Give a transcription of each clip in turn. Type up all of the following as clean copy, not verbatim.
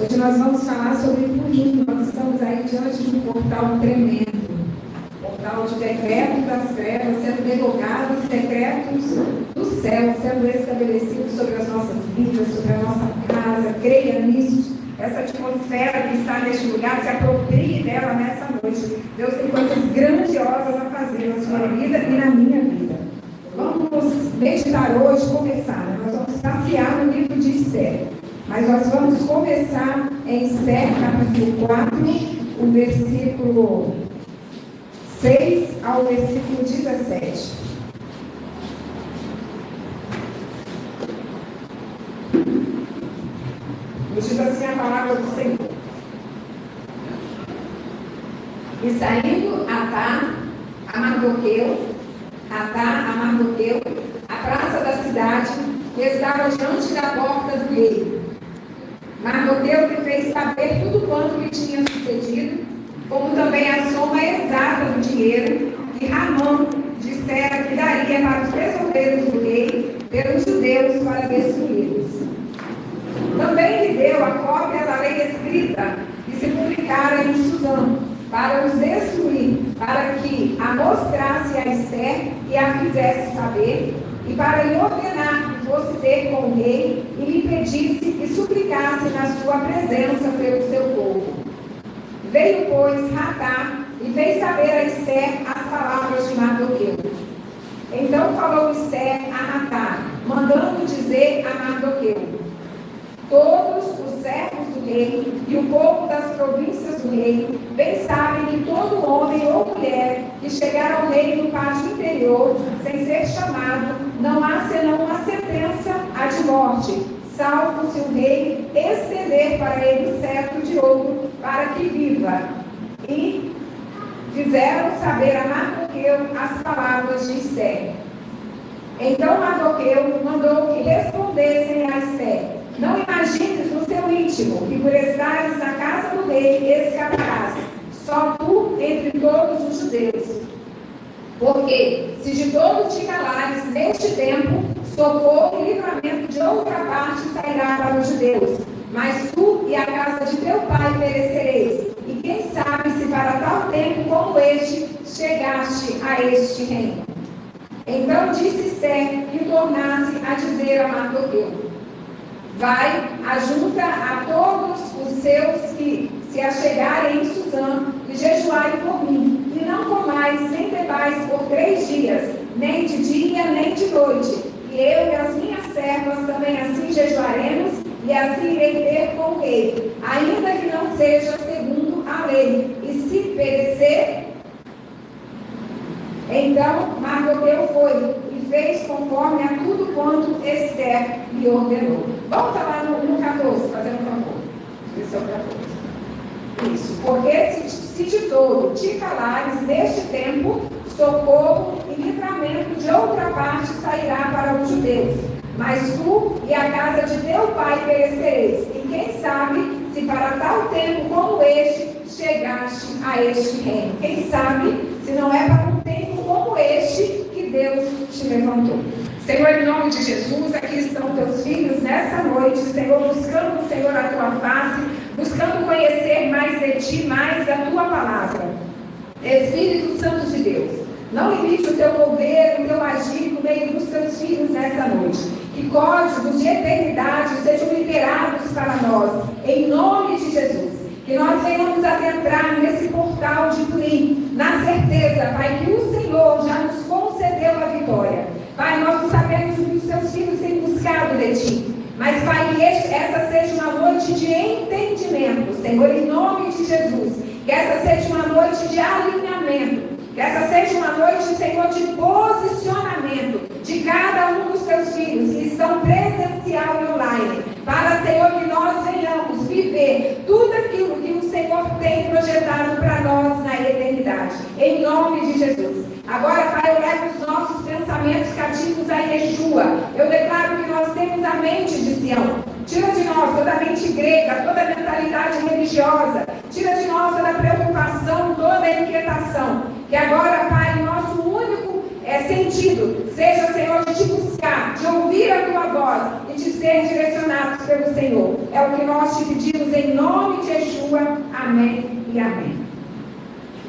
Hoje nós vamos falar sobre Purim. Nós estamos aí diante de um portal tremendo. Portal de decreto das trevas, sendo revogados os decretos do céu, sendo estabelecidos sobre as nossas vidas, sobre a nossa casa. Creia nisso. Essa atmosfera que está neste lugar, se aproprie dela nessa noite. Deus tem coisas grandiosas a fazer na sua vida e na minha vida. Vamos meditar hoje, começar. Nós vamos passear no livro de Esther. Mas nós vamos começar em Esther, capítulo 4, o versículo 6 ao versículo 17. Diz assim a palavra do Senhor. E saindo Atá a Mardoqueu, a praça da cidade, que estava diante da porta do rei. Mardoqueu lhe fez saber tudo quanto lhe tinha sucedido, como também a soma exata do dinheiro que Ramã dissera que daria para os tesoureiros do rei, pelos judeus, para destruí-los. Também lhe deu a cópia da lei escrita, que se publicara em Susã, para os destruir, para que a mostrasse a Esther e a fizesse saber, e para lhe ordenar que fosse ter com o rei, e lhe pedisse e suplicasse na sua presença pelo seu povo. Veio, pois, Ratá, e fez saber a Esther as palavras de Mardoqueu. Então falou Esther a Ratá, mandando dizer a Mardoqueu: todos os servos do rei e o povo das províncias do rei bem sabem que todo homem ou mulher que chegar ao rei no pátio interior, sem ser chamado, não há senão uma sentença a de morte, salvo se o rei estender para ele cetro de ouro, para que viva. E fizeram saber a Mardoqueu as palavras de Esther. Então Mardoqueu mandou que respondessem a Esther: não imagines no seu íntimo que por estares na casa do rei escaparás, só tu entre todos os judeus. Porque se de todo te calares neste tempo, socorro e livramento de outra parte sairá para os judeus. Mas tu e a casa de teu pai perecereis. E quem sabe se para tal tempo como este chegaste a este reino. Então disse Esther e tornasse a dizer a Mardoqueu: vai, ajunta a todos os seus que se achegarem em Susã, e jejuai por mim, e não comais nem bebais por 3 dias, nem de dia, nem de noite. E eu e as minhas servas também assim jejuaremos, e assim irei ter com o rei, ainda que não seja segundo a lei. E se perecer, então Mardoqueu foi e fez conforme a tudo quanto Esther lhe ordenou. Volta lá no 14, fazendo um favor. Esse é o 14. Isso. Porque se de todo te calares neste tempo, socorro e livramento de outra parte sairá para os judeus. Mas tu e a casa de teu pai perecereis. E quem sabe se para tal tempo como este chegaste a este reino. Quem sabe se não é para um tempo como este que Deus te levantou. Senhor, em nome de Jesus, aqui estão teus filhos nessa noite, Senhor, buscando, Senhor, a tua face, buscando conhecer mais de ti, mais da tua palavra. Espírito Santo de Deus, não limite o teu mover, o teu agir no meio dos teus filhos nessa noite. Que códigos de eternidade sejam liberados para nós, em nome de Jesus. Que nós venhamos adentrar nesse portal de Purim, na certeza, Pai, que o Senhor já nos concedeu a vitória. Pai, nós não sabemos o que os seus filhos têm buscado de Ti. Mas, Pai, que essa seja uma noite de entendimento, Senhor, em nome de Jesus. Que essa seja uma noite de alinhamento. Que essa seja uma noite, Senhor, de posicionamento de cada um dos teus filhos que estão presencial e online. Para, Senhor, que nós venhamos viver tudo aquilo que o Senhor tem projetado para nós na eternidade. Em nome de Jesus. Agora, Pai, eu levo os nossos pensamentos cativos a Yeshua. Eu declaro que nós temos a mente de Sião. Tira de nós toda a mente grega, toda a mentalidade religiosa. Tira de nós toda a preocupação, toda a inquietação. Que agora, Pai, o nosso único sentido seja, Senhor, de te buscar, de ouvir a tua voz e de ser direcionado dados pelo Senhor. É o que nós te pedimos em nome de Yeshua. Amém e amém.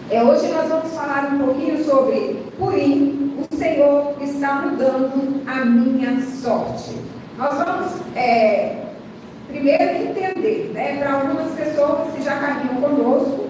Hoje nós vamos falar um pouquinho sobre Purim. O Senhor está mudando a minha sorte. Nós vamos primeiro entender, para algumas pessoas que já caminham conosco,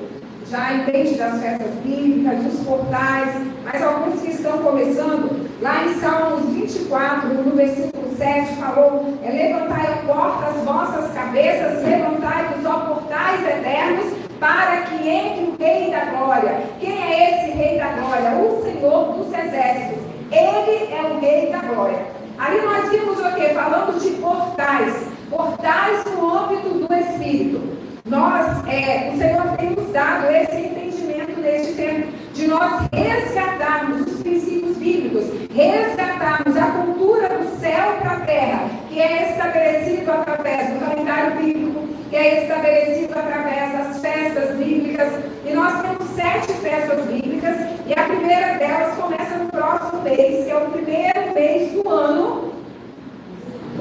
já entendem das festas bíblicas, dos portais, mas alguns que estão começando, lá em Salmos 24, no versículo 7, falou: levantai, ó portas, vossas cabeças, levantai-vos, ó portais eternos, para que entre o Rei da Glória. Quem é esse Rei da Glória? O Senhor dos Exércitos. Ele é o Rei da Glória. Ali nós vimos o quê? Falando de portais. Portais no âmbito do Espírito. O Senhor tem nos dado esse entendimento neste tempo, de nós resgatarmos os princípios bíblicos, resgatarmos a cultura do céu para a terra, que é estabelecido através do calendário bíblico, que é estabelecido através das festas bíblicas. E nós temos 7 festas bíblicas, e a primeira delas começa no próximo mês, que é o primeiro mês do ano,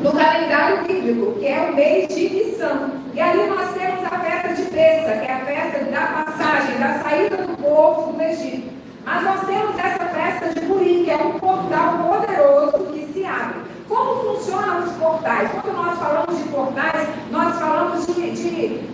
no calendário bíblico, que é o mês de Nissan. E ali nós temos a festa de Pessa, que é a festa da passagem, da saída do povo do Egito. Mas nós temos essa festa de Purim, que é um portal poderoso que se abre. Como funcionam os portais? Quando nós falamos de portais, nós falamos de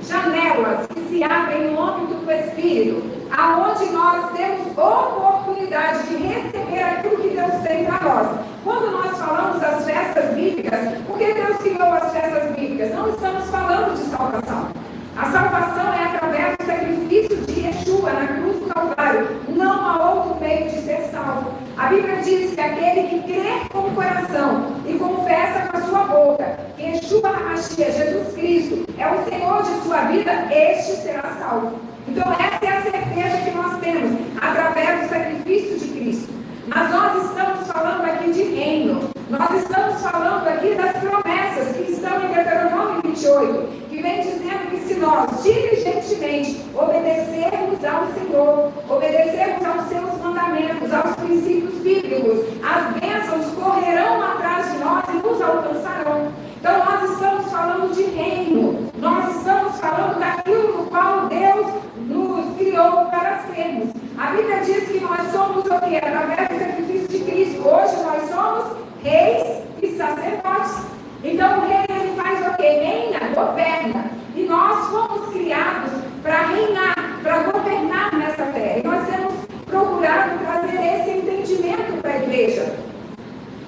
janelas que se abrem no âmbito do Espírito, aonde nós temos oportunidade de receber aquilo que Deus tem para nós. Quando nós falamos das festas bíblicas, por que Deus criou as festas bíblicas? Não estamos falando de salvação. A salvação é através do sacrifício de Yeshua na cruz do Calvário. Não há outro meio de ser salvo. A Bíblia diz que aquele que crê com o coração e confessa com a sua boca que Yeshua HaMashiach, Jesus Cristo, é o Senhor de sua vida, este será salvo. Então essa é a certeza que nós temos através do sacrifício de Cristo. Mas nós estamos falando aqui de reino. Nós estamos falando aqui das promessas que estão em Deuteronômio 28, que vem dizendo que se nós diligentemente obedecermos ao Senhor, obedecermos aos seus mandamentos, aos princípios bíblicos, as bênçãos correrão atrás de nós e nos alcançarão. Então nós estamos falando de reino. Nós estamos falando daquilo no qual Deus nos criou para sermos. A Bíblia diz que nós somos o quê? Através do sacrifício de Cristo. Hoje nós somos reis e sacerdotes. Então o rei, ele faz o quê? Reina, governa. E nós fomos criados para reinar, para governar nessa terra. E nós temos procurado trazer esse entendimento para a igreja.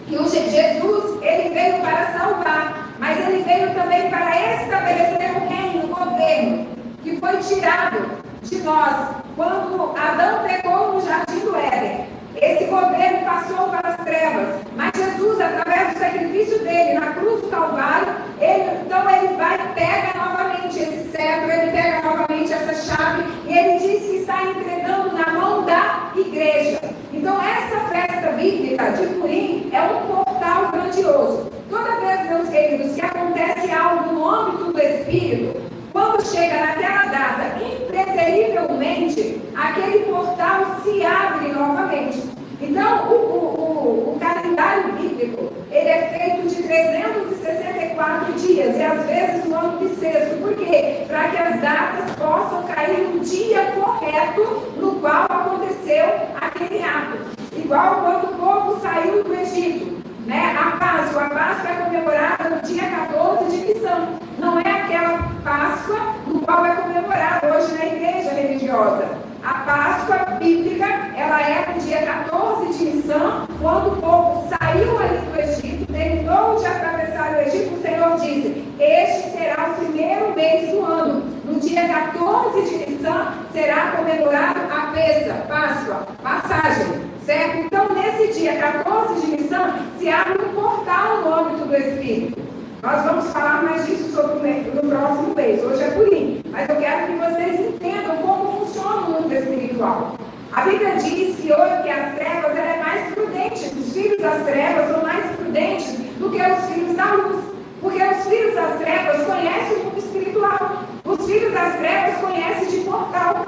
Que o Jesus, ele veio para salvar, mas ele veio também para estabelecer o reino, o governo, que foi tirado de nós quando Adão pecou no jardim do Éden. Esse governo passou para as trevas, mas Jesus, através do sacrifício dele na cruz do Calvário, ele vai e pega novamente esse cetro, ele pega novamente essa chave, e ele diz que está entregando na mão da igreja. Então essa festa bíblica de Purim é um portal grandioso. Toda vez, meus queridos, que acontece algo no âmbito do Espírito, quando chega naquela data, impreterivelmente, aquele portal se abre novamente. Então, o calendário bíblico, ele é feito de 364 dias, e às vezes no ano bissexto. Por quê? Para que as datas possam cair no dia correto no qual aconteceu aquele ato. Igual quando o povo saiu do Egito. A Páscoa é comemorada no dia 14 de Nissan. Não é aquela Páscoa no qual é comemorada hoje na igreja religiosa. A Páscoa bíblica, ela é no dia 14 de Nissan, quando o povo saiu ali do Egito, terminou de atravessar o Egito. O Senhor disse: este será o primeiro mês do ano. No dia 14 de Nissan será comemorado a Pessa, Páscoa, passagem. Certo? Então, nesse dia 14 de Nissan, se abre um portal no âmbito do Espírito. Nós vamos falar mais disso no próximo mês. Hoje é Purim, mas eu quero que vocês entendam como funciona o mundo espiritual. A Bíblia diz que hoje que as trevas ela é mais prudente. Os filhos das trevas são mais prudentes do que os filhos da luz. Porque os filhos das trevas conhecem o mundo espiritual. Os filhos das trevas conhecem de portal.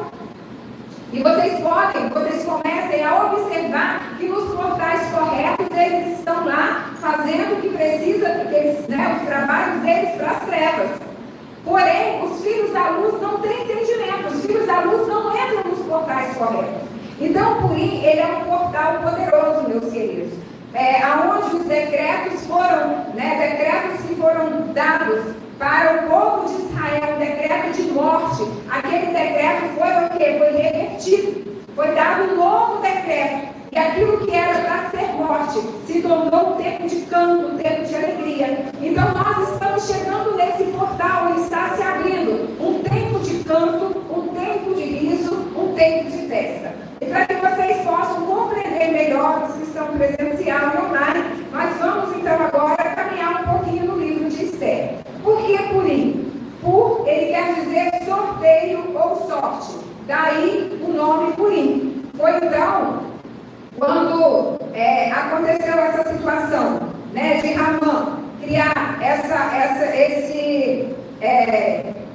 E vocês comecem a observar que nos portais corretos eles estão lá fazendo o que precisa, porque eles deles, né, os trabalhos deles para as trevas. Porém, os filhos da luz não têm entendimento, os filhos da luz não entram nos portais corretos. Então, Purim, ele é um portal poderoso, meus queridos, aonde os decretos foram, decretos que foram dados para o povo de Israel, um decreto de morte. Aquele decreto foi o quê? Foi revertido, foi dado um novo decreto. E aquilo que era para ser morte se tornou um tempo de canto, um tempo de alegria. Então nós estamos chegando nesse portal, ele está se abrindo. Um tempo de canto, um tempo de riso, um tempo de festa. E para que vocês possam compreender melhor os que estão presencial e online, nós vamos então agora caminhar um pouquinho no livro de Esther. Por que Purim? Pur, ele quer dizer sorteio ou sorte. Daí o nome Purim. Foi então quando aconteceu essa situação, de Ramã criar esse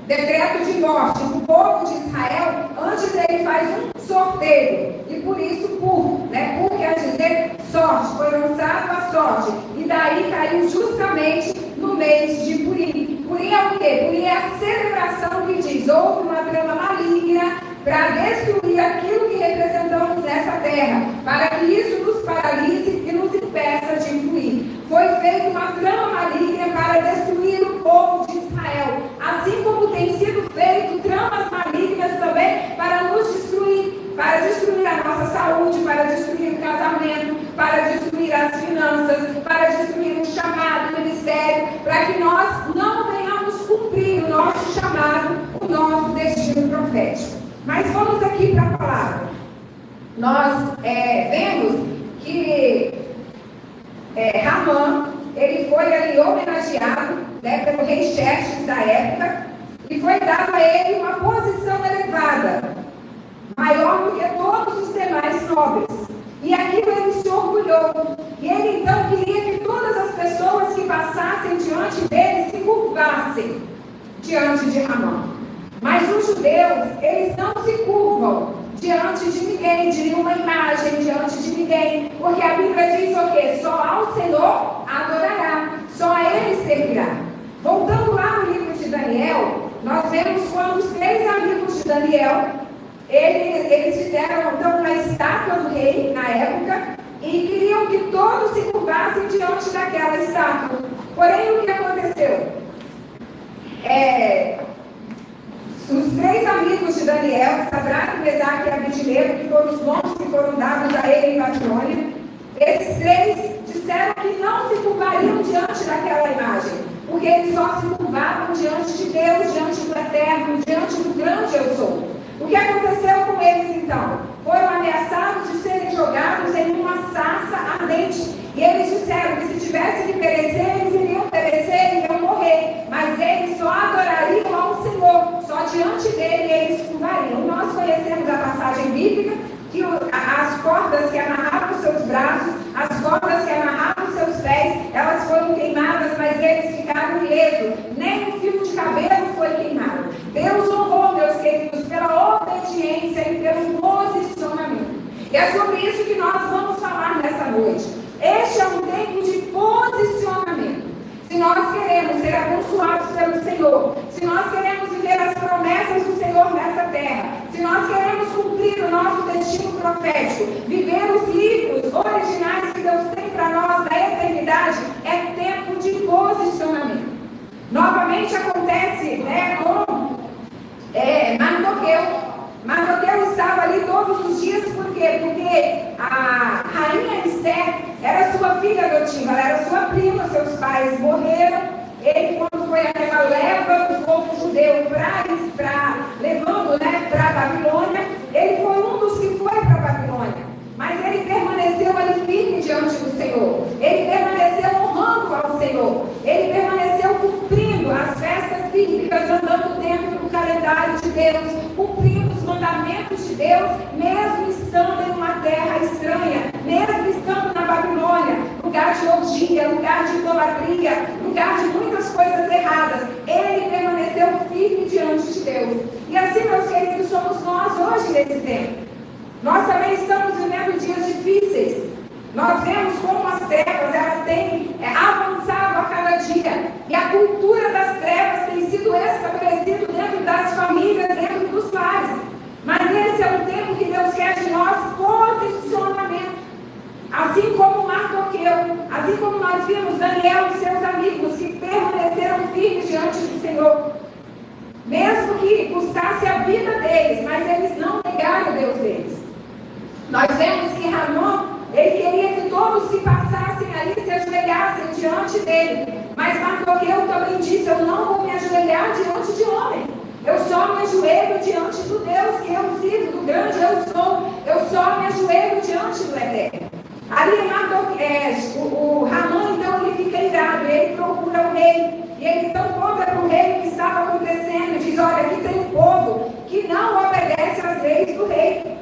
decreto de morte do povo de Israel, antes ele faz um sorteio, e por isso Pur quer dizer sorte, foi lançado a sorte, e daí caiu justamente no mês de Purim. Purim é o quê? Purim é a celebração que diz, houve uma trama maligna para destruir aquilo que representamos nessa terra, para que isso nos paralise e nos impeça de fluir. Foi feita uma trama maligna para destruir o povo de Israel, assim como tem sido feito tramas malignas também para nos destruir, para destruir a nossa saúde, para destruir o casamento, para destruir as finanças, para destruir o chamado, o ministério, para que nós não venhamos cumprir o nosso chamado, o nosso destino profético. Mas vamos aqui para a palavra. Nós vemos que Ramã, ele foi ali homenageado pelo rei Xerxes da época, e foi dado a ele uma posição elevada, maior do que todos os demais nobres. E aquilo ele se orgulhou. E ele então queria que todas as pessoas que passassem diante dele se curvassem diante de Ramã. Mas os judeus, eles não se curvam diante de ninguém, de nenhuma imagem, diante de ninguém, porque a Bíblia diz o quê? Só ao Senhor adorará, só a Ele servirá. Voltando lá no livro de Daniel, nós vemos quando os 3 amigos de Daniel, eles fizeram então uma estátua do rei na época, e queriam que todos se curvassem diante daquela estátua. Porém, o que aconteceu? Os 3 amigos de Daniel, Sadraque, Mesaque e Abednego, que foram os nomes que foram dados a ele em Babilônia, esses 3 disseram que não se curvariam diante daquela imagem, porque eles só se curvavam diante de Deus, diante do Eterno, diante do grande Eu Sou. O que aconteceu com eles então? Foram ameaçados de serem jogados em uma sarça ardente. E eles disseram que se tivessem que perecer, eles iriam perecer e iriam morrer. Mas eles só adorariam ao Senhor. Só diante dele eles se curvariam. Nós conhecemos a passagem bíblica que as cordas que amarravam os seus braços, as cordas que amarravam os seus pés, elas foram queimadas, mas eles ficaram ilesos. Nem um fio de cabelo foi queimado. Deus honrou, meus queridos, pela obediência e pelo posicionamento. E é sobre isso que nós vamos falar nessa noite. Este é um tempo de posicionamento. Se nós queremos ser abençoados pelo Senhor, se nós queremos viver as promessas do Senhor nessa terra, se nós queremos cumprir o nosso destino profético, viver os livros originais que Deus tem para nós na eternidade, é tempo de posicionamento. Novamente acontece com Mardoqueu. Mardoqueu estava ali todos os dias, por quê? Porque a rainha Esther era sua filha adotiva, ela era sua prima, seus pais morreram. Ele, quando foi aquela leva do povo judeu levando para a Babilônia, ele foi um dos que foi para a Babilônia. Mas ele permaneceu ali firme diante do Senhor. Ele permaneceu honrando ao Senhor. Ele permaneceu cumprindo as festas bíblicas, andando dentro do calendário de Deus, cumprindo os mandamentos de Deus, mesmo estando em uma terra estranha, mesmo estando na Babilônia, lugar de orgia, lugar de idolatria, lugar de muitas coisas erradas. Ele permaneceu firme diante de Deus. E assim, meus queridos, somos nós hoje nesse tempo. Nós também estamos vivendo dias difíceis. Nós vemos como as trevas ela tem avançado a cada dia. a cultura das trevas tem sido estabelecida dentro das famílias, dentro dos lares. Mas esse é o tempo que Deus quer de nós posicionamento. Assim como Mardoqueu, assim como nós vimos Daniel e seus amigos que permaneceram firmes diante do Senhor. Mesmo que custasse a vida deles, mas eles não negaram o Deus deles. Nós vemos que Ramon, ele queria que todos que passassem ali se ajoelhassem diante dele. Mas Mardoqueu também disse: eu não vou me ajoelhar diante de homem. Eu só me ajoelho diante do Deus que eu sirvo, do grande eu sou. Eu só me ajoelho diante do Eterno. Ali o Ramon, então, ele fica irado, ele procura o rei. E ele então conta para o rei o que estava acontecendo e diz: olha, aqui tem um povo que não obedece às leis do rei.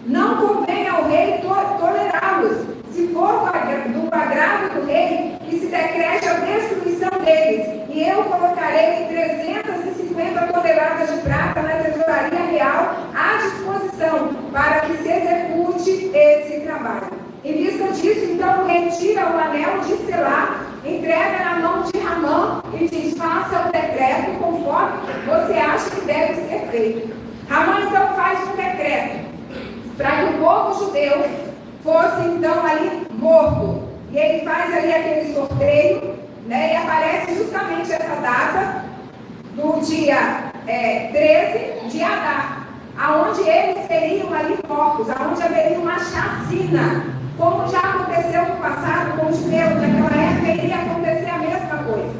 Não convém ao rei tolerá-los. Se for do agrado do rei, que se decrete a destruição deles. E eu colocarei 350 toneladas de prata na tesouraria real à disposição para que se execute esse trabalho. Em vista disso, então, o rei tira o anel de selar, entrega na mão de Ramon e diz: faça o decreto conforme você acha que deve ser feito. Ramon então faz um decreto para que o povo judeu fosse então ali morto. E ele faz ali aquele sorteio, né, e aparece justamente essa data do dia 13 de Adar, aonde eles seriam ali mortos, aonde haveria uma chacina. Como já aconteceu no passado com os judeus, naquela época iria acontecer a mesma coisa.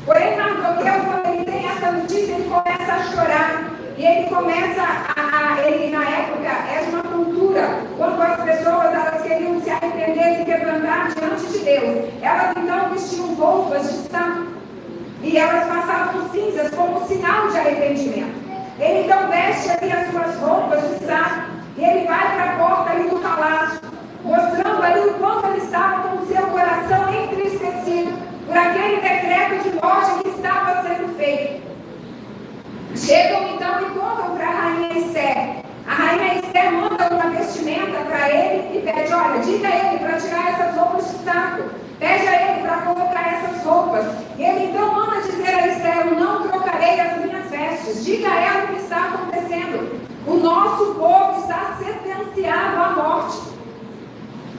Porém, Mardoqueu, quando ele tem essa notícia, ele começa a chorar. E ele começa ele na época era uma cultura, quando as pessoas elas queriam se arrepender, se quebrantar diante de Deus. Elas então vestiam roupas de sangue. E elas passavam cinzas como sinal de arrependimento. Ele então veste ali as suas roupas de sangue. E ele vai para a porta ali do palácio, mostrando ali o quanto ele estava com o seu coração entristecido por aquele decreto de morte que estava sendo feito. Chegam então e contam para a rainha Esther. A rainha Esther manda uma vestimenta para ele e pede: olha, diga a ele para tirar essas roupas de saco. Pede a ele para colocar essas roupas. E ele então manda dizer a Esther: eu não trocarei as minhas vestes. Diga a ela o que está acontecendo. O nosso povo está sentenciado à morte.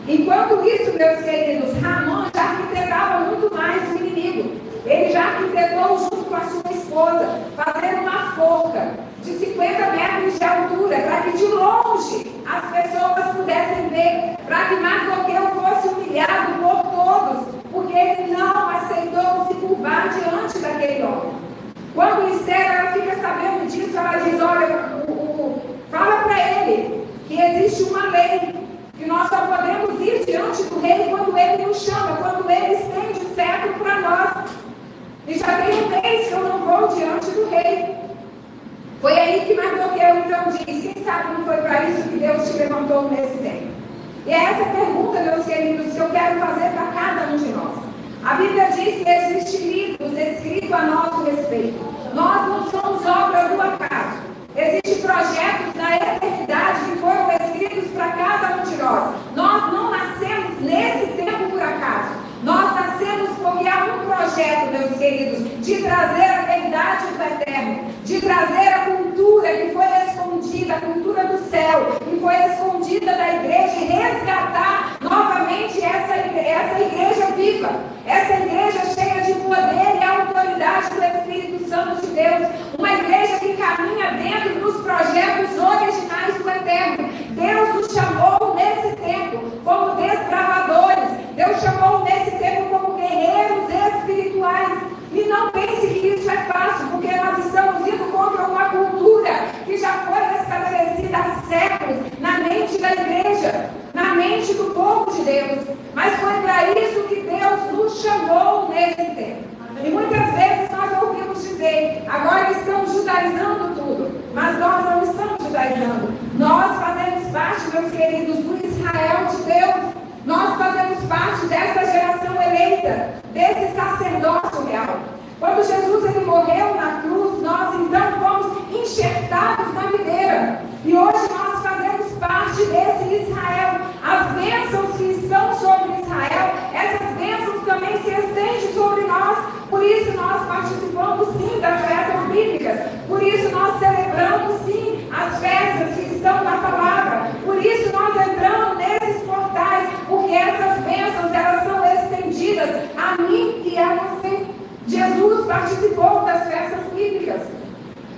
Enquanto isso, meus queridos, Ramon já arquitetava muito mais o inimigo. Ele já arquitetou junto com a sua esposa, fazendo uma forca de 50 metros de altura, para que de longe as pessoas pudessem ver, para que Mardoqueu fosse humilhado por todos, porque ele não aceitou se curvar diante daquele homem. Quando Esther ela fica sabendo disso, ela diz: olha, fala para ele que existe uma lei, que nós só podemos ir diante do rei quando ele nos chama, quando ele estende o cetro para nós. E já tem um mês que eu não vou diante do rei. Foi aí que Mardoqueu então diz: quem sabe não foi para isso que Deus te levantou nesse tempo? E é essa pergunta, meus queridos, que eu quero fazer para cada um de nós. A Bíblia diz que existem livros escritos a nosso respeito. Nós não somos obra do acaso. Existem projetos na eternidade que foram escritos para cada um de nós. Nós não nascemos nesse tempo por acaso. Nós nascemos porque há um projeto, meus queridos, de trazer a verdade do eterno, de trazer a cultura que foi escondida, a cultura do céu, que foi escondida da igreja, e resgatar novamente essa igreja viva, essa igreja cheia de poder e autoridade do Espírito Santo de Deus, uma igreja que caminha dentro dos projetos originais do eterno. Deus nos chamou nesse tempo como desbravadores, Deus chamou nesse tempo como guerreiros espirituais. E não pense que isso é fácil, porque nós estamos indo contra uma cultura que já foi estabelecida há séculos na mente da igreja, na mente do povo de Deus. Mas foi para isso que Deus nos chamou nesse tempo. E muitas vezes nós ouvimos dizer: agora estamos judaizando tudo. Mas nós não estamos judaizando. Nós fazemos parte, meus queridos, do Israel de Deus. Nós fazemos parte dessa geração eleita, desse sacerdócio real. Quando Jesus ele morreu na cruz, nós então fomos enxertados na videira. E hoje nós fazemos parte desse Israel. As bênçãos que estão sobre Israel, essas bênçãos também se estendem sobre nós. Por isso nós participou das festas bíblicas.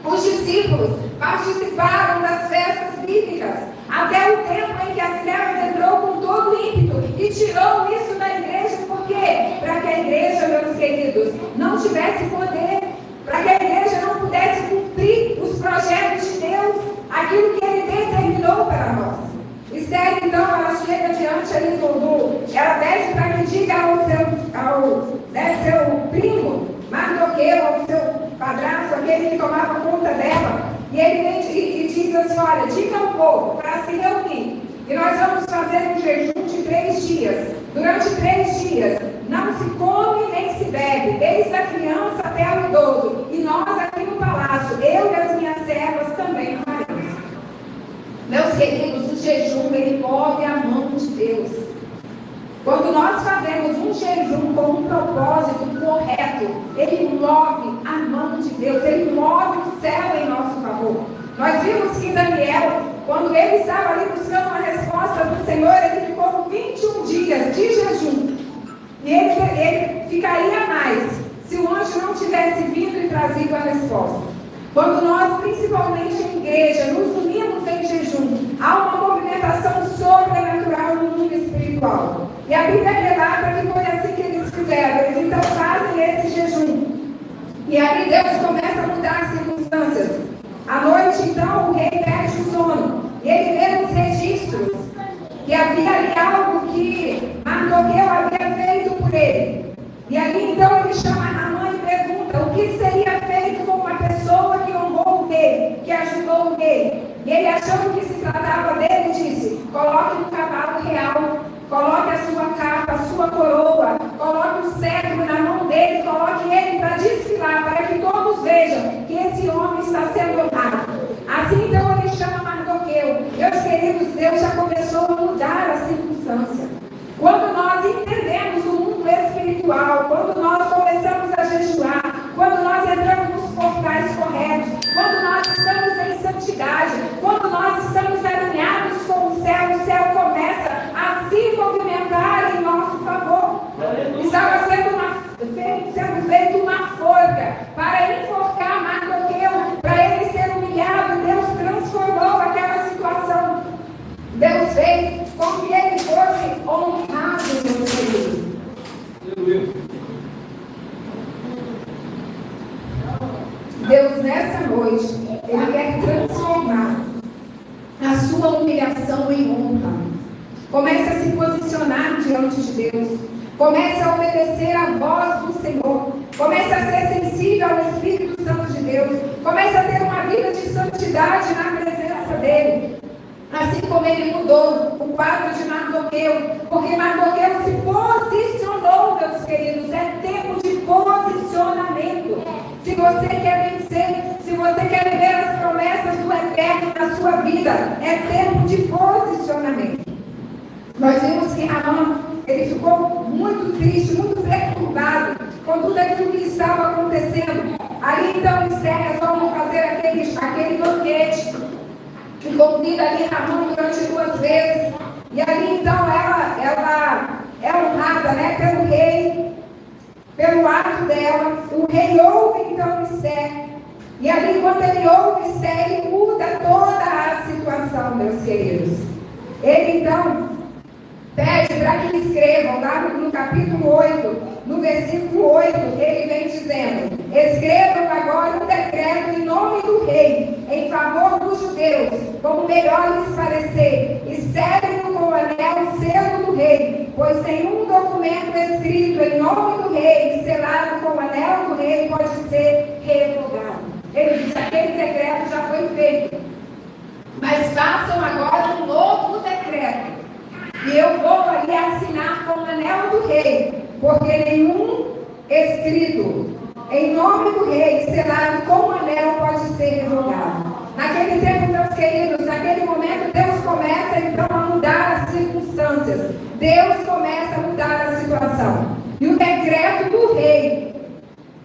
Os discípulos participaram das festas bíblicas, até o tempo em que as trevas entrou com todo o ímpeto e tirou isso da igreja. Por quê? Para que a igreja, meus queridos, não tivesse poder, para que a igreja não pudesse cumprir os projetos de Deus, aquilo que Ele determinou para nós. Esther, então, ela chega diante ali ela pede para que diga seu primo, Mardoqueu, ao seu padrasto, aquele que tomava conta dela, e ele vem e diz assim: olha, diga ao povo para se reunir, e nós vamos fazer um jejum de 3 dias. Durante 3 dias, não se come nem se bebe, desde a criança até o idoso, e nós aqui no palácio, eu e as minhas servas também faremos. Meus queridos, o jejum, ele move a mão de Deus. Quando nós fazemos um jejum com um propósito correto, ele move a mão de Deus, ele move o céu em nosso favor. Nós vimos que Daniel, quando ele estava ali buscando uma resposta do Senhor, ele ficou 21 dias de jejum. E ele ficaria mais se o anjo não tivesse vindo e trazido a resposta. Quando nós, principalmente em igreja, nos unimos em jejum, há uma movimentação sobrenatural no mundo espiritual. E a Bíblia relata que foi assim que eles fizeram. Eles então fazem esse jejum. E aí Deus começa a mudar as circunstâncias. À noite, então, o rei perde o sono. E ele vê nos registros que havia ali algo que Mardoqueu havia feito por ele. E ali, então, ele chama Ramã e pergunta o que seria feito com uma pessoa que honrou o rei, que ajudou o rei. E ele, achando que se tratava dele, disse: coloque um cavalo real, coloque a sua capa, a sua coroa, coloque o cetro na mão dele, coloque ele para desfilar, para que todos vejam que esse homem está sendo honrado. Assim, então, ele chama Mardoqueu. Meus queridos, Deus já começou a mudar a circunstância. Quando nós entendemos o mundo espiritual, quando nós começamos a jejuar, quando nós entramos nos portais corretos, quando nós estamos em santidade, quando nós estamos alinhados com o céu começa a se movimentar em nosso favor. Estava sendo feita uma forca para enforcar Mardoqueu, para ele ser humilhado. Deus transformou aquela situação. Deus fez com que ele fosse honrado, meus queridos. Deus, nessa noite, Ele quer transformar a sua humilhação em honra. Comece a se posicionar diante de Deus. Comece a obedecer à voz do Senhor. Comece a ser sensível ao Espírito Santo de Deus. Comece a ter uma vida de santidade na presença dEle. Assim como ele mudou o quadro de Mardoqueu, porque Mardoqueu se posicionou, meus queridos. É tempo de posicionamento. Se você quer vencer, se você quer viver as promessas do Eterno na sua vida, é tempo de posicionamento. Nós vimos que Ramã, ele ficou muito triste, muito perturbado com tudo aquilo que estava acontecendo. Ali então Esther resolve fazer aquele banquete. E convida ali Ramã durante 2 vezes. E ali então ela é honrada, né, pelo rei, pelo ato dela. O rei ouve então Esther. E ali quando ele ouve Esther, ele muda toda a situação, meus queridos. Ele então pede para que escrevam lá no capítulo 8, no versículo 8, ele vem dizendo: escrevam agora um decreto em nome do rei, em favor dos judeus, como melhor lhes parecer, e selem-no com o anel, selo do rei, pois nenhum documento escrito em nome do rei, e selado com o anel do rei, pode ser revogado. Ele diz: aquele decreto já foi feito, mas façam agora um novo decreto. E eu vou ali assinar com o anel do rei, porque nenhum escrito em nome do rei, selado com o anel, pode ser revogado. Naquele tempo, meus queridos, naquele momento, Deus começa então a mudar as circunstâncias. Deus começa a mudar a situação. E o decreto do rei,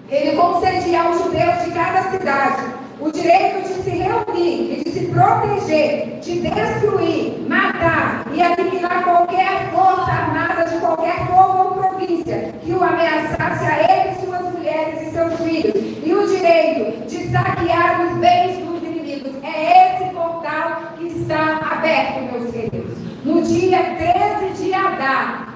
ele concedia aos judeus de cada cidade o direito de se reunir e de se proteger, de destruir, matar e aniquilar qualquer força armada de qualquer povo ou província que o ameaçasse a ele, suas mulheres e seus filhos, e o direito de saquear os bens dos inimigos. É esse portal que está aberto, meus queridos. No dia 13 de Adar,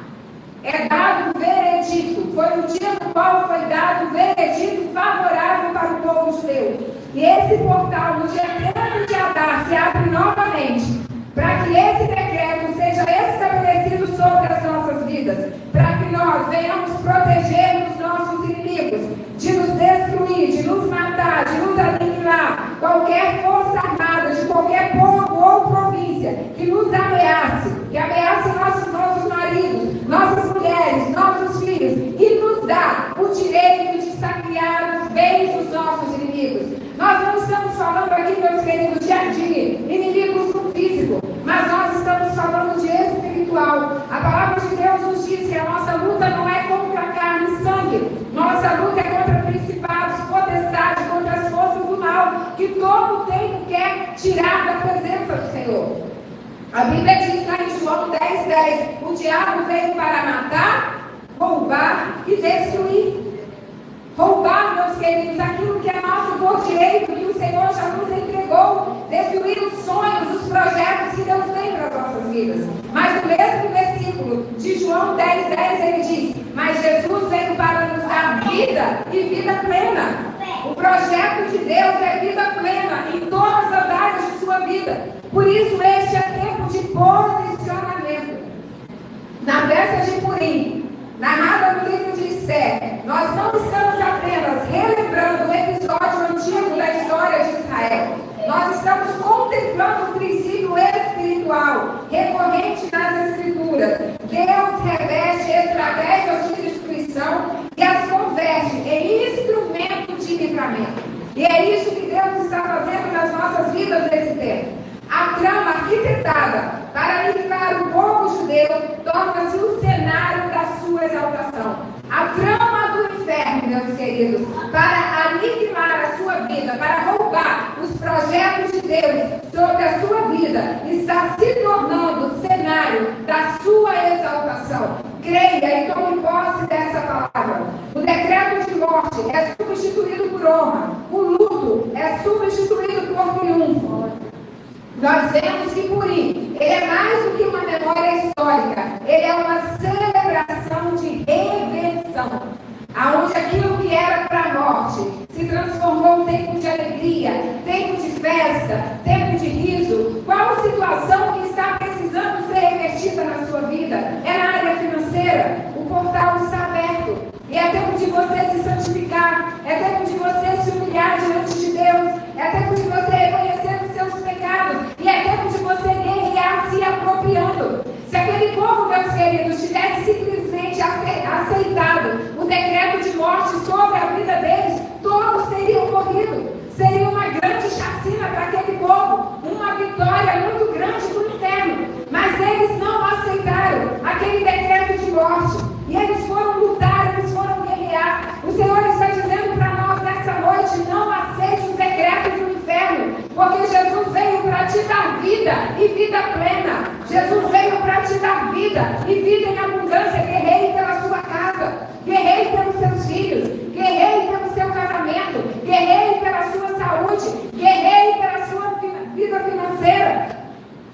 é dado o veredito. Foi o dia no qual foi dado o veredito favorável para o povo judeu. E esse portal, no dia 13 de Adar, se abre novamente, para que esse decreto seja estabelecido sobre as nossas vidas, para que nós venhamos proteger os nossos inimigos, de nos destruir, de nos matar, de nos aniquilar, qualquer força armada, de qualquer povo ou província que nos ameace, que ameace nossos maridos, nossas mulheres, nossos filhos, e nos dá o direito de saquear os bens dos nossos inimigos. Nós não estamos falando aqui, meus queridos, de inimigos no físico, mas nós estamos falando de espiritual. A palavra de Deus nos diz que a nossa luta não é contra carne e sangue. Nossa luta é contra principados, potestades, contra as forças do mal, que todo o tempo quer tirar da presença do Senhor. A Bíblia diz lá em João 10:10, o diabo veio para matar, roubar e destruir. Roubar, meus queridos, aquilo que é nosso por direito, que o Senhor já nos entregou, destruir os sonhos, os projetos que Deus tem para as nossas vidas. Mas no mesmo versículo de João 10:10 ele diz, mas Jesus veio para nos dar vida e vida plena. O projeto de Deus é vida plena em todas as áreas de sua vida. Por isso este é tempo de posicionamento. Na festa de Purim, narrada no livro de Esther, nós não estamos apenas relembrando o episódio antigo da história de Israel. Nós estamos contemplando o princípio espiritual recorrente nas Escrituras. Deus reveste estratégias de destruição e as converte em instrumento de livramento. E é isso que Deus está fazendo nas nossas vidas nesse tempo. A trama arquitetada para aniquilar o povo judeu torna-se o cenário da sua exaltação. A trama do inferno, meus queridos, para aniquilar a sua vida, para roubar os projetos de Deus sobre a sua vida, está se tornando o cenário da sua exaltação. Creia e tome posse dessa palavra. O decreto de morte é substituído por honra. O luto é substituído por triunfo. Nós vemos que Purim, ele é mais do que uma memória histórica, ele é uma celebração de redenção, aonde aquilo que era para a morte se transformou em tempo de alegria, tempo de festa, tempo de riso. Qual situação que está precisando ser revertida na sua vida? É na área financeira? O portal está aberto. E é tempo de você se santificar, é tempo de você se humilhar diante de Deus, é tempo de você reconhecer os seus pecados, e é tempo de você guerrear se apropriando. Se aquele povo, meus queridos, tivesse simplesmente aceitado o decreto de morte sobre a vida deles, todos teriam morrido. Seria uma grande chacina para aquele povo, uma vitória muito grande do inferno. Mas eles não aceitaram aquele decreto de morte. E eles foram lutar, eles foram guerrear. O Senhor está dizendo para nós nessa noite, não aceite os decretos do inferno, porque Jesus veio para te dar vida e vida plena. Jesus veio para te dar vida e vida em abundância. Guerreie pela sua casa, guerreie pelos seus filhos, guerreie pelo seu casamento, guerreie pela sua saúde, guerreie pela sua vida financeira.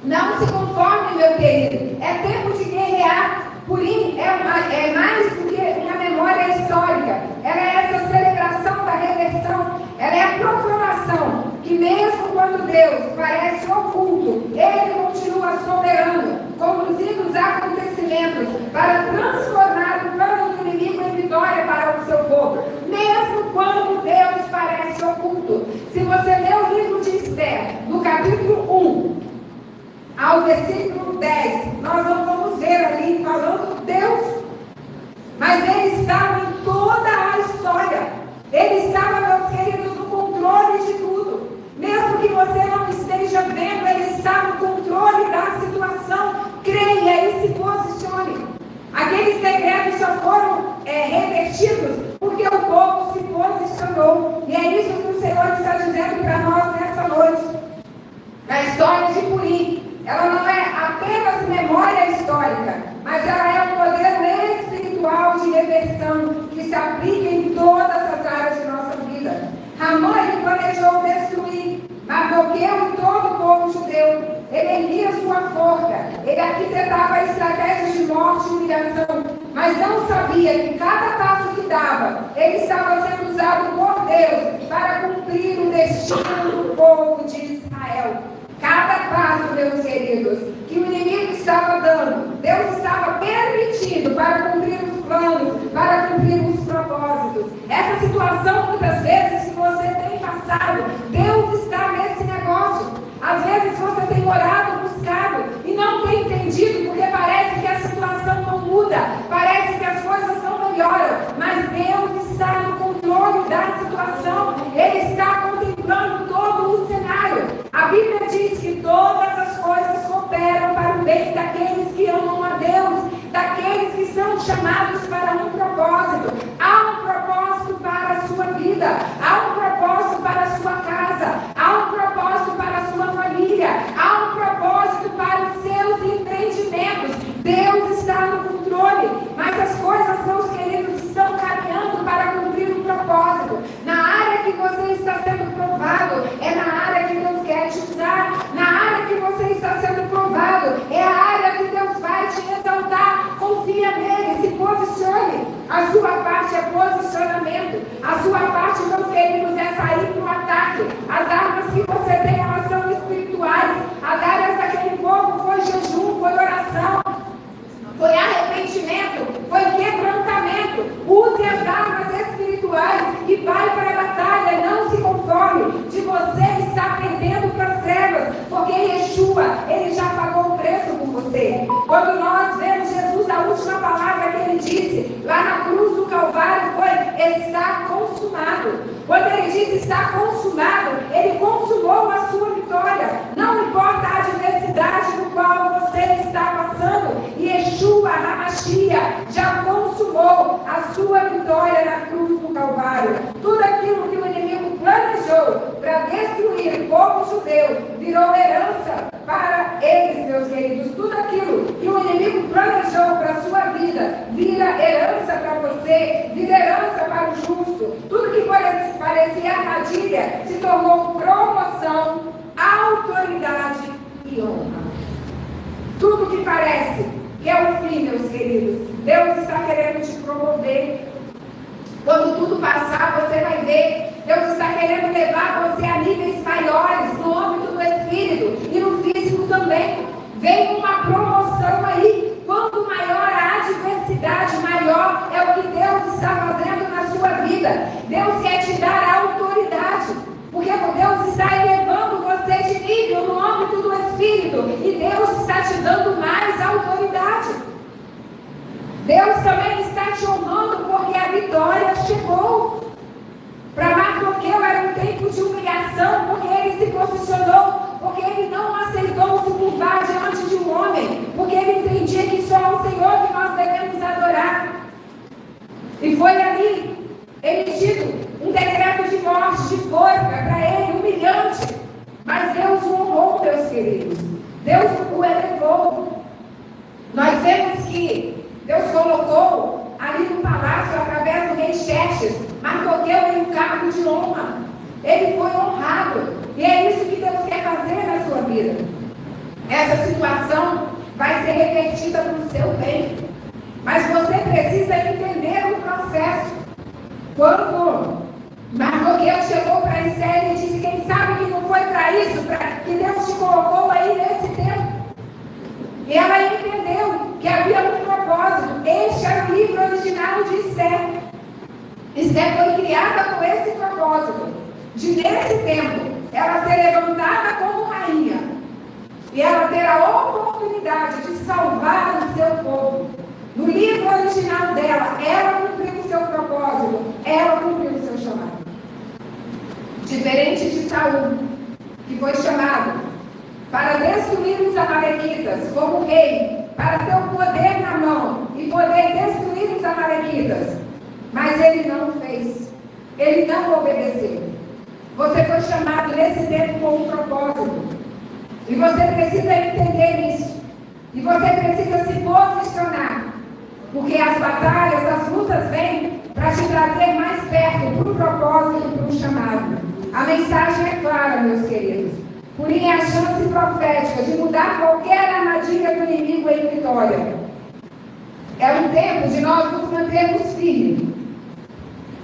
Não se conforme, meu querido. É tempo de guerrear. Purim é mais do que uma memória histórica. Ela é essa celebração da redenção. Ela é a proclamação que mesmo quando Deus parece oculto, Ele continua soberano, conduzindo os acontecimentos para transformar o plano do inimigo em vitória para o seu povo. Mesmo quando Deus parece oculto. Se você ler o livro de Esther, no capítulo 1, ao versículo 10, nós não vamos ver ali falando Deus, mas Ele estava em toda a história. Ele estava, meus queridos, no controle de tudo. Mesmo que você não esteja vendo, Ele está no controle da situação. Creia e se posicione. Aqueles decretos só foram revertidos porque o povo se posicionou. E é isso que o Senhor está dizendo para morte e humilhação, mas não sabia que cada passo que dava, ele estava sendo usado por Deus para cumprir o destino do povo de Israel. Cada passo, meus queridos, que o inimigo estava dando, Deus estava permitindo para cumprir os planos, para cumprir os propósitos. Essa situação, muitas vezes, que você tem passado, Deus está nesse negócio. Às vezes você tem orado, buscado e não tem entendido, porque parece que a situação não muda, parece que as coisas não melhoram, mas Deus está no controle da situação, Ele está contemplando todo o cenário. A Bíblia diz que todas as coisas cooperam para o bem daqueles que amam a Deus, daqueles que são chamados para um propósito. Há um propósito para a sua vida, há um propósito para a sua casa, há um propósito para a sua família, há um propósito para os seus empreendimentos. Deus está no controle, mas as coisas, meus queridos, estão caminhando para cumprir um propósito. Na área que você está sendo provado, é na área que Deus quer te usar. Na área que você está sendo provado, é a área que Deus vai te exaltar. Confia nele, se posicione. A sua parte é posicionamento. A sua parte, meus queridos, é sair para o ataque. As armas que você tem, elas são espirituais. As áreas daquele povo foi jejum, foi oração, foi arrependimento, foi quebrantamento. Use as armas espirituais e vai para a batalha. Não se conforme de você estar perdendo para as trevas, porque Yeshua, ele já pagou o preço por você. Quando nós vemos Jesus, a última palavra que ele disse lá na cruz do Calvário foi: está consumado. Quando ele disse está consumado, ele consumou a sua vitória. Não importa a adversidade no qual você está passando, Yeshua HaMashiach já consumou a sua vitória na cruz do Calvário. Tudo aquilo que o inimigo planejou para destruir o povo judeu virou herança para eles, meus queridos. Tudo aquilo que o inimigo planejou para a sua vida vira herança para você, vira herança para o justo. Tudo que parecia armadilha se tornou promoção, autoridade e honra. Tudo que parece que é o fim, meus queridos, Deus está querendo te promover. Quando tudo passar, você vai ver, Deus está querendo levar você a níveis maiores, no âmbito do espírito e no físico também. Vem uma promoção aí. Quanto maior a adversidade, maior é o que Deus está fazendo na sua vida. Deus quer te dar autoridade, porque Deus está elevando você de nível no âmbito do espírito e Deus está te dando mais autoridade. Deus também está te honrando porque a vitória chegou. Para Mardoqueu era um tempo de humilhação, porque ele se posicionou, porque ele não aceitou se curvar diante de um homem, porque ele entendia que só é o Senhor que nós devemos adorar. E foi ali emitido um decreto de morte, de forca para ele, humilhante. Mas Deus o honrou, meus queridos. Deus o elevou. Nós vemos que Deus colocou ali no palácio, através do rei Xerxes, Mardoqueu em um cargo de honra. Ele foi honrado. E é isso que Deus quer fazer na sua vida. Essa situação vai ser revertida para o seu bem. Mas você precisa entender o processo. Quando Mardoqueu chegou para Esther e disse: quem sabe que não foi para isso, que Deus te colocou aí nesse tempo. E ela entendeu que havia um propósito. Este era o livro original de Esther. Esther foi criada com esse propósito, de nesse tempo ela ser levantada como rainha e ela ter a oportunidade de salvar o seu povo. No livro original dela, ela cumpriu o seu propósito, ela cumpriu o seu chamado. Diferente de Saul, que foi chamado para destruir os amalequitas como rei, para ter o poder na mão e poder destruir os amalequitas. Mas ele não fez, ele não obedeceu. Você foi chamado nesse tempo com um propósito. E você precisa entender isso. E você precisa se posicionar. Porque as batalhas, as lutas vêm para te trazer mais perto para o propósito e para o chamado. A mensagem é clara, meus queridos. Porém, a chance profética de mudar qualquer armadilha do inimigo em vitória. É um tempo de nós nos mantermos firmes.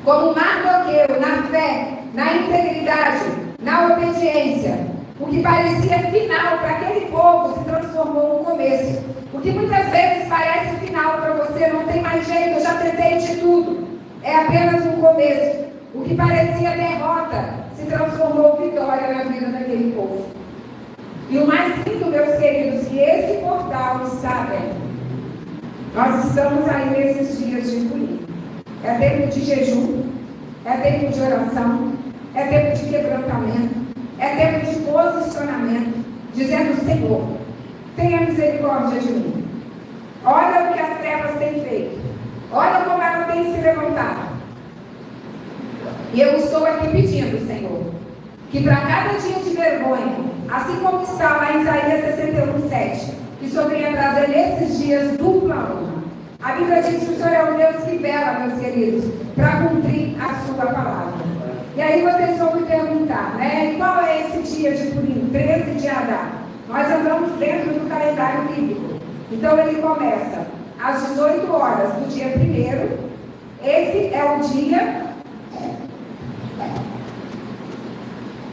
Como Mardoqueu, na fé, na integridade, na obediência. O que parecia final para aquele povo se transformou no começo. O que muitas vezes parece final para você, não tem mais jeito, eu já tentei de tudo. É apenas um começo. O que parecia derrota se transformou em vitória na vida daquele povo. E o mais lindo, meus queridos, que esse portal está aberto. Nós estamos aí nesses dias de Purim. É tempo de jejum, é tempo de oração, é tempo de quebrantamento, é tempo de posicionamento, dizendo: Senhor, tenha misericórdia de mim. Olha o que as trevas têm feito. Olha como ela tem se levantado. E eu estou aqui pedindo, Senhor, que para cada dia de vergonha, assim como está lá em Isaías 61:7, que o Senhor venha trazer nesses dias dupla honra. A Bíblia diz que o Senhor é um Deus que vela, meus queridos, para cumprir a sua palavra. E aí vocês vão me perguntar, né? E qual é esse dia de Purim? 13 de Adar. Nós andamos dentro do calendário bíblico. Então ele começa às 18 horas do dia 1º. Esse é o dia.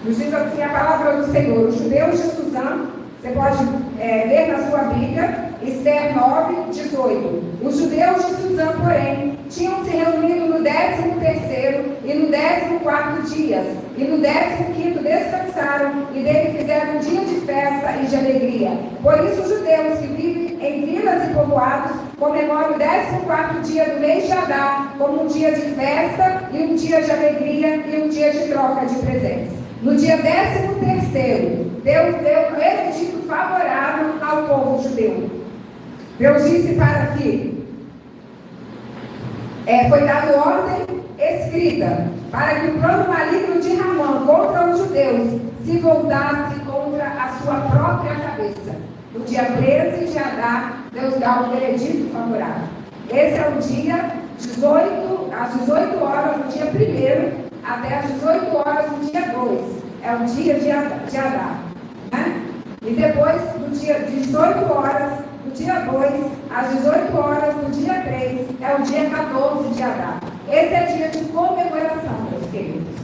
Nos diz assim a palavra do Senhor: os judeus de Suzã, você pode ver na sua Bíblia, Esther 9:18. Os judeus de Suzã, porém, tinham se reunido no 13º e no 14º dias, e no 15º descansaram, e dele fizeram um dia de festa e de alegria. Por isso os judeus que vivem em vilas e povoados comemoram o 14º dia do mês de Adar como um dia de festa e um dia de alegria e um dia de troca de presentes. No dia 13º, Deus deu um veredito favorável ao povo judeu. Deus disse para que foi dado ordem escrita para que o plano maligno de Ramã contra os judeus se voltasse contra a sua própria cabeça. No dia 13 de Adar, Deus dá um veredito favorável. Esse é o dia às 18 horas do dia 1º até às 18 horas do dia 2. É o dia de Adar. Né? E depois, do dia 18 horas do dia 2, às 18 horas do dia 3, é o dia 14 de Adar. Esse é dia de comemoração, meus queridos.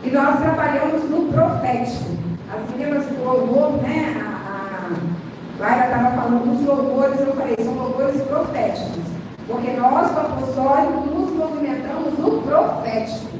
E nós trabalhamos no profético. As meninas do louvor, né? A Laira estava falando dos louvores, eu falei, são louvores proféticos. Porque nós, do apostólico, nos movimentamos no profético.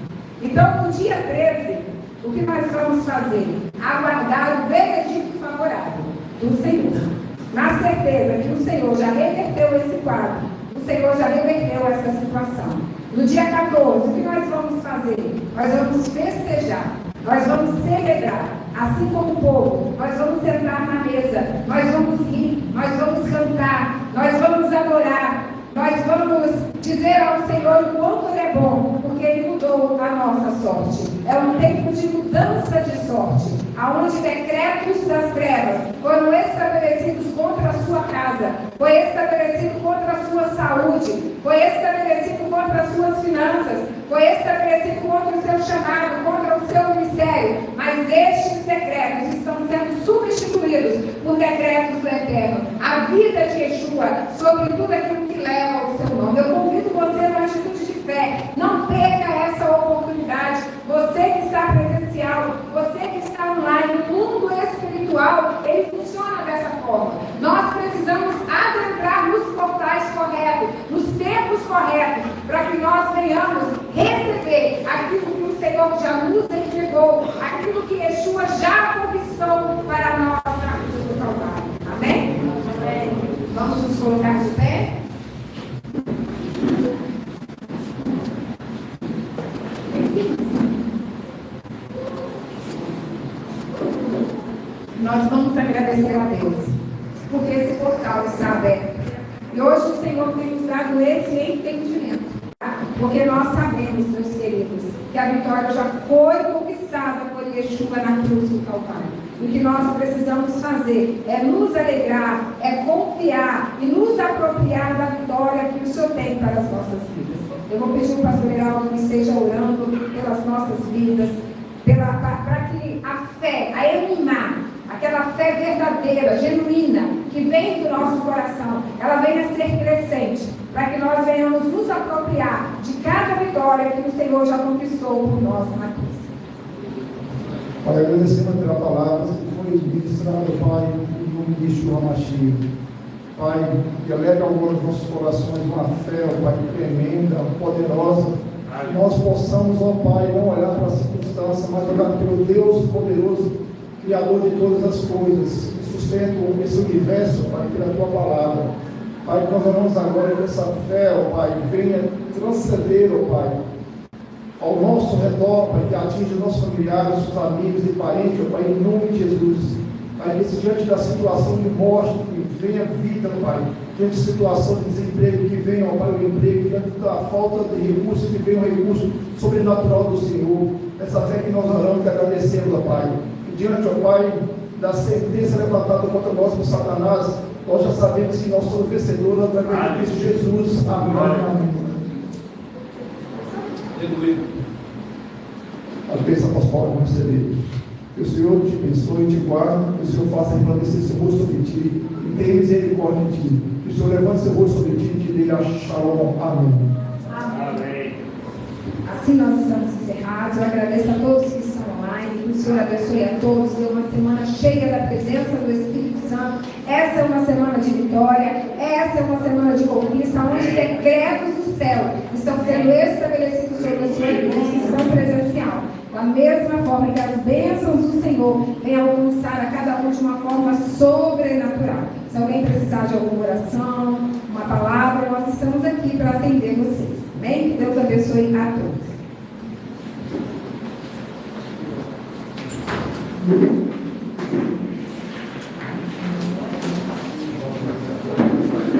Então, no dia 13, o que nós vamos fazer? Aguardar o veredito favorável do Senhor. Na certeza que o Senhor já reverteu esse quadro, o Senhor já reverteu essa situação. No dia 14, o que nós vamos fazer? Nós vamos festejar, nós vamos celebrar, assim como o povo, nós vamos sentar na mesa, nós vamos rir, nós vamos cantar, nós vamos adorar, nós vamos dizer ao Senhor o quanto Ele é bom, porque Ele mudou a nossa sorte. É um tempo de mudança de sorte, aonde decretos das trevas foram estabelecidos contra a sua casa, foi estabelecido contra a sua saúde, foi estabelecido contra as suas finanças, foi estabelecido contra o seu chamado, contra o seu ministério, mas estes decretos estão sendo substituídos por decretos do Eterno. A vida de Yeshua sobre tudo aquilo que leva o seu nome. Eu convido você numa atitude de fé. Não perca essa oportunidade. Você que está presencial, você que está online, o mundo espiritual, ele funciona dessa forma. Nós precisamos adentrar nos portais corretos, nos tempos corretos, para que nós venhamos receber aquilo que o Senhor já nos entregou, aquilo que Yeshua já conquistou para nós na cruz do Calvário. Amém? Amém. Vamos nos colocar de pé? Nós vamos agradecer a Deus, porque esse portal está aberto. E hoje o Senhor tem nos dado esse entendimento. Porque nós sabemos, meus queridos, que a vitória já foi conquistada por Yeshua na cruz do Calvário. O que nós precisamos fazer é nos alegrar, é confiar e nos apropriar da vitória que o Senhor tem para as nossas vidas. Eu vou pedir ao pastor Heraldo que esteja orando pelas nossas vidas, para que a fé, a emuná, aquela fé verdadeira, genuína, que vem do nosso coração, ela venha a ser crescente. para que nós venhamos nos apropriar de cada vitória que o Senhor já conquistou por nós na cruz. Pai, agradecendo pela palavra que foi ministrada, Pai, em nome de Yeshua Mashiach. Pai, que alega agora os nossos corações uma fé, Pai, tremenda, poderosa. Que nós possamos, ó Pai, não olhar para a circunstância, mas olhar pelo Deus poderoso, Criador de todas as coisas, que sustenta esse universo, Pai, pela Tua palavra. Pai, nós oramos agora que essa fé, ó Pai, venha transcender, ó Pai, ao nosso redor, Pai, que atinja os nossos familiares, nossos amigos e parentes, ó Pai, em nome de Jesus. Pai, que diante da situação de morte, que venha vida, Pai, diante da situação de desemprego, que venha, ó Pai, o emprego, diante da falta de recursos, que venha o recurso sobrenatural do Senhor. Essa fé que nós oramos e agradecemos, ó Pai. E diante, ó Pai, da sentença levantada contra nós por Satanás, nós já sabemos que nós somos vencedores através de Cristo Jesus. Amém. Amém. A bênção apostólica vamos receber. Que o Senhor te abençoe e te guarde, que o Senhor faça resplandecer seu rosto sobre ti e tenha misericórdia de ti. Que o Senhor levante seu rosto sobre ti e te dê a shalom. Amém. Amém. Assim nós estamos encerrados. Eu agradeço a todos que estão online. Que o Senhor abençoe a todos. Dê uma semana cheia da presença do Espírito Santo. Essa é uma semana de vitória. Essa é uma semana de conquista, onde decretos do céu estão sendo estabelecidos sobre a sua instituição presencial. Da mesma forma que as bênçãos do Senhor vêm alcançar a cada um de uma forma sobrenatural. Se alguém precisar de alguma oração, uma palavra, nós estamos aqui para atender vocês. Amém? Que Deus abençoe a todos.